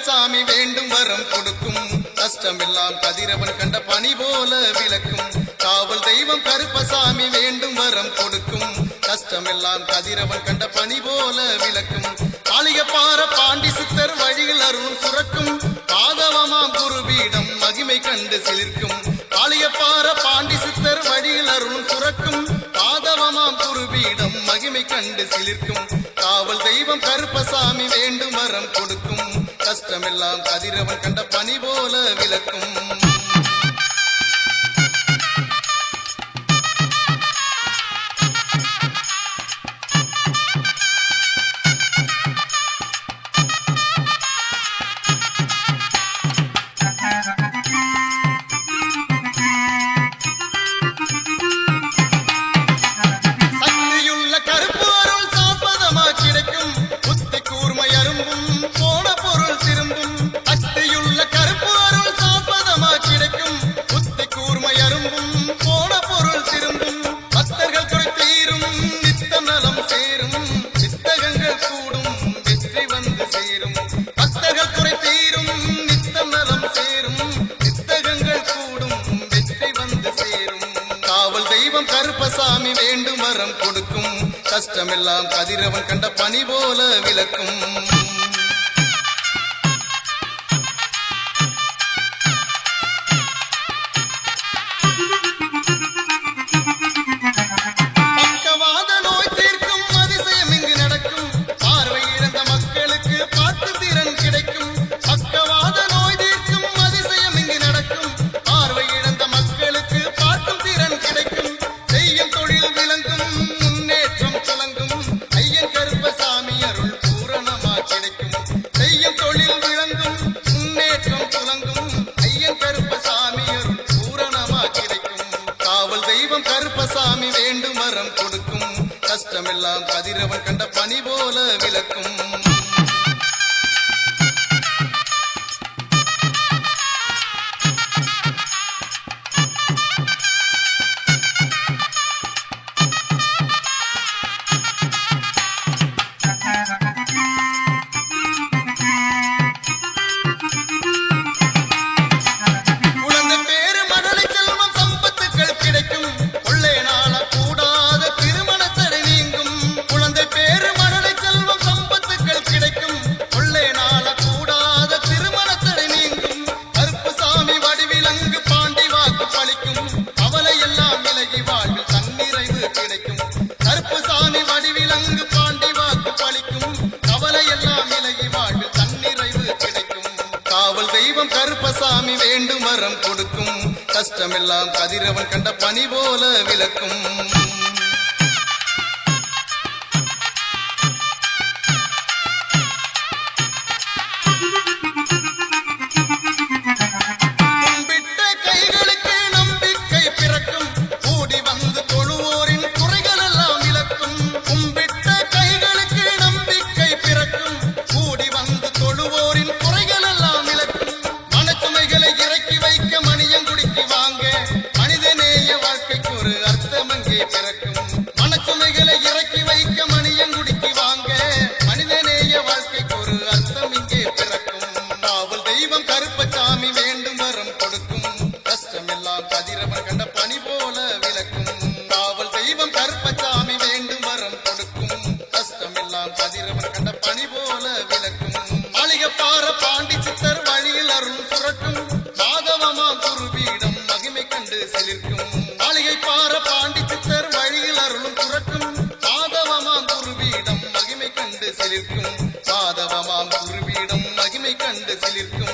கருப்பசாமி வேண்டும் வரம் கொடுக்கும் கஷ்டமெல்லாம் கதிரவன் கண்ட பனி போல விளக்கும் காவல் தெய்வம் கருப்பசாமி வேண்டும் வரம் கொடுக்கும் கஷ்டமெல்லாம் கதிரவன் கண்ட பனி போல விளக்கும் காளிகப்பார பாண்டி சித்தர் வழியில் அருள் சுரக்கும் பாதவமாம் குருபீடம் மகிமை கண்டு சிலிர்க்கும் காளிகப்பார பாண்டி சித்தர் வழியில் அருள் சுரக்கும் பாதவமாம் குருபீடம் மகிமை கண்டு சிலிர்க்கும் காவல் தெய்வம் கருப்பசாமி வேண்டும் வரம் கொடுக்கும் கஷ்டமெல்லாம் கதிரவன் கண்ட பனி போல விளக்கும் கருப்பசாமி வேண்டும் வரம் கொடுக்கும் கஷ்டமெல்லாம் கதிரவன் கண்ட பனி போல விளக்கும் கருப்பசாமி வேண்டும் வரம் கொடுக்கும் கஷ்டமெல்லாம் கதிரவன் கண்ட பனி போல விளக்கும் கருப்பசாமி வேண்டும் வரம் கொடுக்கும் கஷ்டமெல்லாம் கதிரவன் கண்ட பனி போல விளக்கும் கருப்பசாமி வேண்டும் வரம் கொடுக்கும் கஷ்டமெல்லாம் கதிரவன் கண்ட பனி போல விளக்கும் காவல் தெய்வம் கருப்பசாமி வேண்டும் வரம் கொடுக்கும் கஷ்டமெல்லாம் கதிரவன் கண்ட பனி போல விளக்கும் மாளிகப்பார பாண்டி சித்தர் வழியில் அருள் சுரக்கும் மாதவமாம் குருபீடம் மகிமை கண்டு சிலிர்க்கும் மாளிகைப்பார பாண்டி சித்தர் வழியில் அருளும் சுரக்கும் மாதவமாம் குருபீடம் மகிமை கண்டு சிலிர்க்கும் மாதவமாம் குருபீடம் மகிமை கண்டு சிலிர்க்கும்